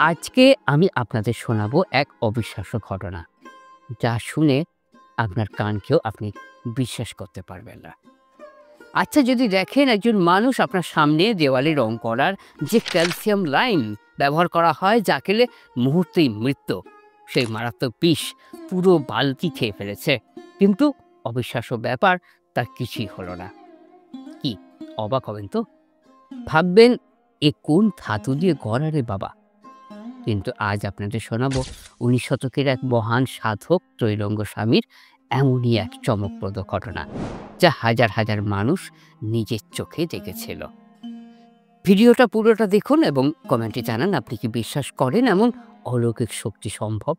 আজকে আমি আপনাদের শোনাবো এক অবিশ্বাস্য ঘটনা, যা শুনে আপনার কানকেও আপনি বিশ্বাস করতে পারবেন না। আচ্ছা, যদি দেখেন একজন মানুষ আপনার সামনে দেওয়ালে রং করার যে ক্যালসিয়াম লাইন ব্যবহার করা হয়, যা খেলে মুহূর্তেই মৃত্যু, সেই মারাত্মক বিষ পুরো বালতি খেয়ে ফেলেছে, কিন্তু অবিশ্বাস্য ব্যাপার, তার কিছুই হলো না। কি অবাক হবেন তো, ভাববেন এ কোন ধাতু দিয়ে গড়া রে বাবা। কিন্তু আজ আপনাদের শোনাবো 19 শতকের এক মহান সাধক ত্রৈলঙ্গ স্বামীর এমনই এক চমকপ্রদ ঘটনা, যা হাজার হাজার মানুষ নিজের চোখে দেখেছিল। ভিডিওটা পুরোটা দেখুন এবং কমেন্টে জানান আপনি কি বিশ্বাস করেন এমন অলৌকিক শক্তি সম্ভব।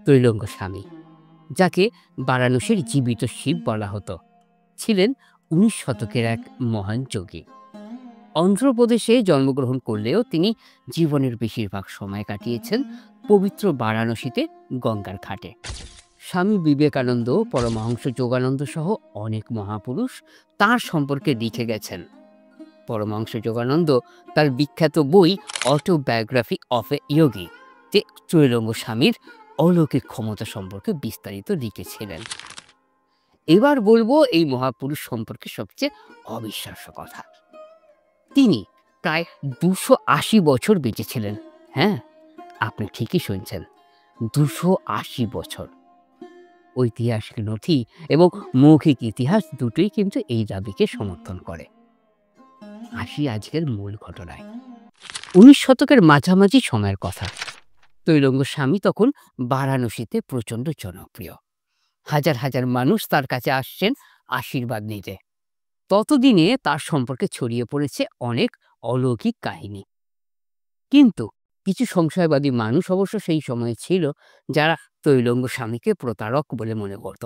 ত্রৈলঙ্গ স্বামী, যাকে বারাণসীর জীবিত শিব বলা হতো, ছিলেন 19 শতকের এক মহান যোগী। অন্ধ্রপ্রদেশে জন্মগ্রহণ করলেও তিনি জীবনের বেশিরভাগ সময় কাটিয়েছেন পবিত্র বারাণসীতে, গঙ্গার ঘাটে। স্বামী বিবেকানন্দ, পরমহংস যোগানন্দ সহ অনেক মহাপুরুষ তাঁর সম্পর্কে লিখে গেছেন। পরমহংস যোগানন্দ তার বিখ্যাত বই অটোবায়োগ্রাফি অফ এ ইয়োগী তে ত্রৈলঙ্গ স্বামীর অলৌকিক ক্ষমতা সম্পর্কে বিস্তারিত লিখেছিলেন। এবার বলবো এই মহাপুরুষ সম্পর্কে সবচেয়ে অবিশ্বাস্য কথা। তিনি প্রায় 280 বছর বেঁচেছিলেন। হ্যাঁ, আপনি ঠিকই শুনছেন, 280 বছর। ঐতিহাসিক নথি এবং মৌখিক ইতিহাস দুটোই কিন্তু এই দাবিকে সমর্থন করে। আসি আজকের মূল ঘটনায়। 19 শতকের মাঝামাঝি সময়ের কথা। ত্রৈলঙ্গ স্বামী তখন বারাণসীতে প্রচণ্ড জনপ্রিয়। হাজার হাজার মানুষ তার কাছে আসছেন আশীর্বাদ নিতে। ততদিনে তার সম্পর্কে ছড়িয়ে পড়েছে অনেক অলৌকিক কাহিনী। কিন্তু কিছু সংশয়বাদী মানুষ অবশ্য সেই সময়ে ছিল, যারা ত্রৈলঙ্গ স্বামীকে প্রতারক বলে মনে করত।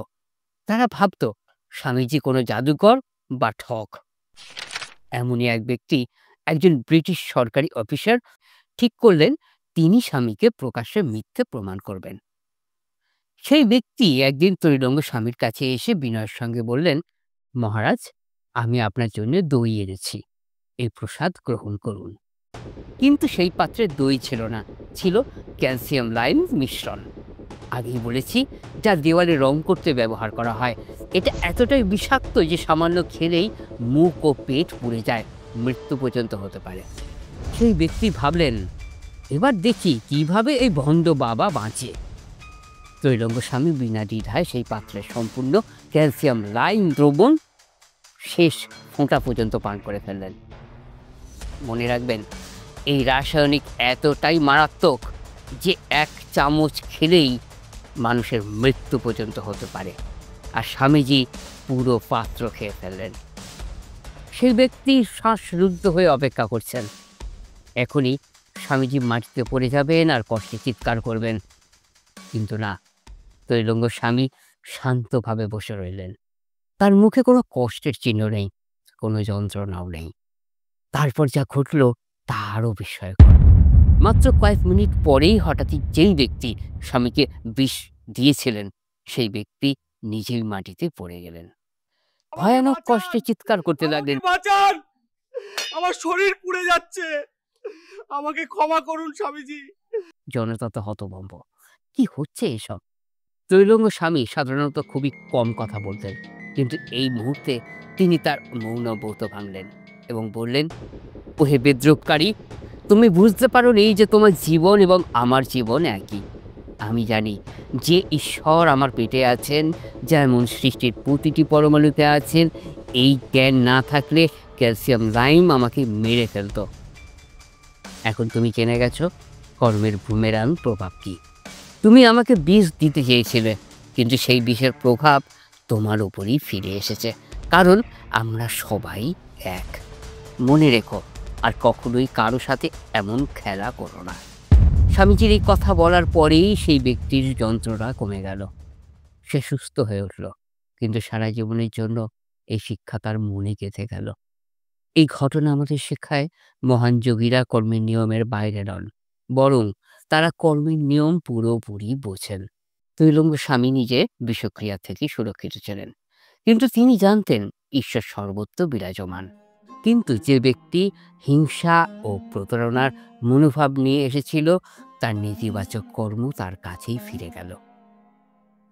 তারা ভাবত স্বামীজি কোনো জাদুকর বা ঠক। এমনই এক ব্যক্তি, একজন ব্রিটিশ সরকারি অফিসার, ঠিক করলেন তিনি স্বামীকে প্রকাশ্যে মিথ্যে প্রমাণ করবেন। সেই ব্যক্তি একদিন ত্রৈলঙ্গ স্বামীর কাছে এসে বিনয়ের সঙ্গে বললেন, মহারাজ, আমি আপনার জন্য দই এনেছি, এই প্রসাদ গ্রহণ করুন। কিন্তু সেই পাত্রে দই ছিল না, ছিল ক্যালসিয়াম লাইম মিশ্রণ। আগেই বলেছি, যা দেওয়ালে রং করতে ব্যবহার করা হয়। এটা এতটাই বিষাক্ত যে সামান্য খেলেই মুখ ও পেট পুড়ে যায়, মৃত্যু পর্যন্ত হতে পারে। সেই ব্যক্তি ভাবলেন, এবার দেখি কিভাবে এই ভণ্ড বাবা বাঁচে। ত্রৈলঙ্গ স্বামী বিনা দ্বিধায় সেই পাত্রের সম্পূর্ণ ক্যালসিয়াম লাইম দ্রবণ শেষ ফোঁটা পর্যন্ত পান করে ফেললেন। মনে রাখবেন, এই রাসায়নিক এতটাই মারাত্মক যে 1 চামচ খেলেই মানুষের মৃত্যু পর্যন্ত হতে পারে। আর স্বামীজি পুরো পাত্র খেয়ে ফেললেন। সেই ব্যক্তি শ্বাসরুদ্ধ হয়ে অপেক্ষা করছেন। এখনই স্বামীজি মাটিতে পড়ে যাবেন আর কষ্টে চিৎকার করবেন। কিন্তু না, ত্রৈলঙ্গ স্বামী শান্তভাবে বসে রইলেন। তার মুখে কোনো কষ্টের চিহ্ন নেই, কোনো যন্ত্রণাও নেই। তারপর যা ঘটল তা আরও বিস্ময়কর। মাত্র কয়েক মিনিট পরেই হঠাৎই যেই ব্যক্তি স্বামীকে বিষ দিয়েছিলেন, সেই ব্যক্তি নিজেই মাটিতে পড়ে গেলেন। ভয়ানক কষ্টে চিৎকার করতে লাগলেন, বাঁচান, আমার শরীর পুড়ে যাচ্ছে, আমাকে ক্ষমা করুন স্বামীজি। জনতা তো হতভম্ব, কি হচ্ছে এসব। ত্রৈলঙ্গ স্বামী সাধারণত খুবই কম কথা বলতেন, কিন্তু এই মুহূর্তে তিনি তার মৌনব্রত ভাঙলেন এবং বললেন, ওহে বিদ্রুপকারী, তুমি বুঝতে পারো নি যে তোমার জীবন এবং আমার জীবন একই। আমি জানি যে ঈশ্বর আমার পেটে আছেন, যেমন সৃষ্টির প্রতিটি পরমাণুতে আছেন। এই জ্ঞান না থাকলে ক্যালসিয়াম লাইম আমাকে মেরে ফেলত। এখন তুমি জেনে গেছো কর্মের বুমেরাং প্রভাব কি। তুমি আমাকে বিষ দিতে চেয়েছিলে, কিন্তু সেই বিষের প্রভাব তোমার উপরই ফিরে এসেছে, কারণ আমরা সবাই এক। মনে রেখো, আর কখনোই কারো সাথে এমন খেলা করো না। স্বামীজির এই কথা বলার পরেই সেই ব্যক্তির যন্ত্রণা কমে গেল। সে সুস্থ হয়ে উঠল, কিন্তু সারা জীবনের জন্য এই শিক্ষা তার মনে গেঁথে গেল। এই ঘটনা আমাদের শেখায়, মহান যোগীরা কর্মের নিয়মের বাইরে নন, বরং তারা কর্মের নিয়ম পুরোপুরি বোঝেন। ত্রৈলঙ্গ স্বামী নিজে বিষক্রিয়া থেকে সুরক্ষিত ছিলেন, কিন্তু তিনি জানতেন ঈশ্বর সর্বত্র বিরাজমান। কিন্তু যে ব্যক্তি হিংসা ও প্রতারণার মনোভাব নিয়ে এসেছিল, তার নেতিবাচক কর্ম তার কাছেই ফিরে গেল।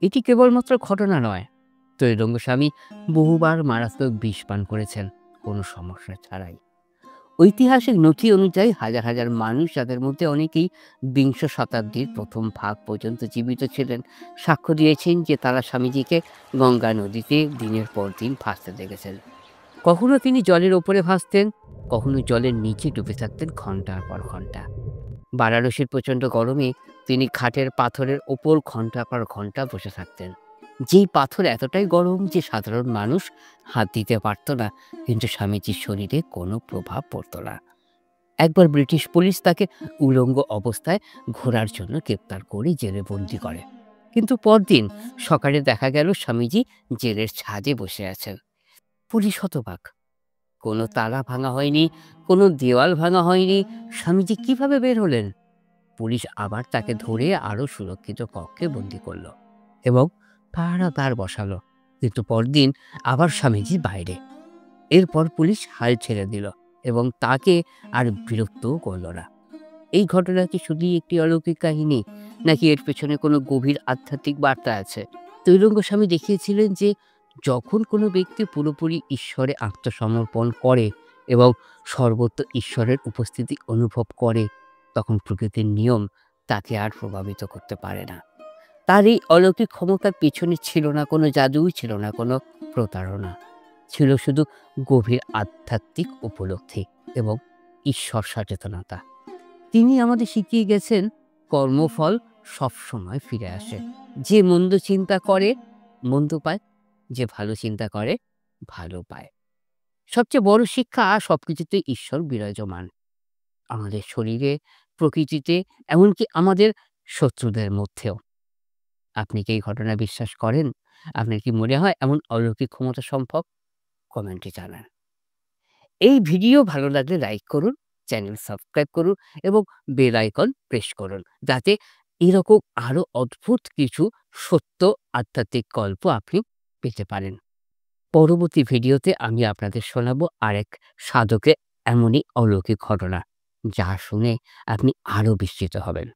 এটি কেবলমাত্র ঘটনা নয়, ত্রৈলঙ্গ স্বামী বহুবার মারাত্মক বিষ পান করেছেন কোনো সমস্যা ছাড়াই। ঐতিহাসিক নথি অনুযায়ী হাজার হাজার মানুষ, যাদের মধ্যে অনেকেই বিংশ শতাব্দীর প্রথম ভাগ পর্যন্ত জীবিত ছিলেন, সাক্ষ্য দিয়েছেন যে তারা স্বামীজিকে গঙ্গা নদীতে দিনের পর দিন ভাসতে দেখেছেন। কখনো তিনি জলের ওপরে ভাসতেন, কখনো জলের নিচে ডুবে থাকতেন ঘন্টার পর ঘন্টা। বারাণসীর প্রচণ্ড গরমে তিনি খাটের পাথরের ওপর ঘন্টার পর ঘন্টা বসে থাকতেন। যেই পাথর এতটাই গরম যে সাধারণ মানুষ হাত দিতে পারত না, কিন্তু স্বামীজির শরীরে কোনো প্রভাব পড়ত না। একবার ব্রিটিশ পুলিশ তাকে উলঙ্গ অবস্থায় ঘোরার জন্য গ্রেপ্তার করে জেলে বন্দি করে, কিন্তু পরদিন সকালে দেখা গেল স্বামীজি জেলের ছাদে বসে আছেন। পুলিশ হতবাক। কোনো তালা ভাঙা হয়নি, কোনো দেওয়াল ভাঙা হয়নি। স্বামীজি কিভাবে বের হলেন? পুলিশ আবার তাকে ধরে আরো সুরক্ষিত কক্ষে বন্দি করলো এবং পাহারাদার বসালো, কিন্তু পরদিন আবার স্বামীজি বাইরে। এরপর পুলিশ হাল ছেড়ে দিল এবং তাকে আর বিরক্তও করল না। এই ঘটনা কি শুধুই একটি অলৌকিক কাহিনী, নাকি এর পেছনে কোনো গভীর আধ্যাত্মিক বার্তা আছে? ত্রৈলঙ্গ স্বামী দেখিয়েছিলেন যে যখন কোনো ব্যক্তি পুরোপুরি ঈশ্বরে আত্মসমর্পণ করে এবং সর্বত্র ঈশ্বরের উপস্থিতি অনুভব করে, তখন প্রকৃতির নিয়ম তাকে আর প্রভাবিত করতে পারে না। তার এই অলৌকিক ক্ষমতার পেছনে ছিল না কোনো জাদুই, ছিল না কোনো প্রতারণা, ছিল শুধু গভীর আধ্যাত্মিক উপলব্ধি এবং ঈশ্বর সচেতনতা। তিনি আমাদের শিখিয়ে গেছেন, কর্মফল সবসময় ফিরে আসে। যে মন্দ চিন্তা করে মন্দ পায়, যে ভালো চিন্তা করে ভালো পায়। সবচেয়ে বড় শিক্ষা, সবকিছুতে ঈশ্বর বিরাজমান, আমাদের শরীরে, প্রকৃতিতে, এমনকি আমাদের শত্রুদের মধ্যেও। আপনি কি এই ঘটনা বিশ্বাস করেন? আপনার কি মনে হয় এমন অলৌকিক ক্ষমতা সম্ভব? কমেন্টে জানান। এই ভিডিও ভালো লাগলে লাইক করুন, চ্যানেল সাবস্ক্রাইব করুন এবং বেল আইকন প্রেস করুন, যাতে এরকম আরো অদ্ভুত কিছু সত্য আধ্যাত্মিক গল্প আপনি পেতে পারেন। পরবর্তী ভিডিওতে আমি আপনাদের শোনাবো আরেক সাধকের এমনই অলৌকিক ঘটনা, যা শুনে আপনি আরো বিস্মিত হবেন।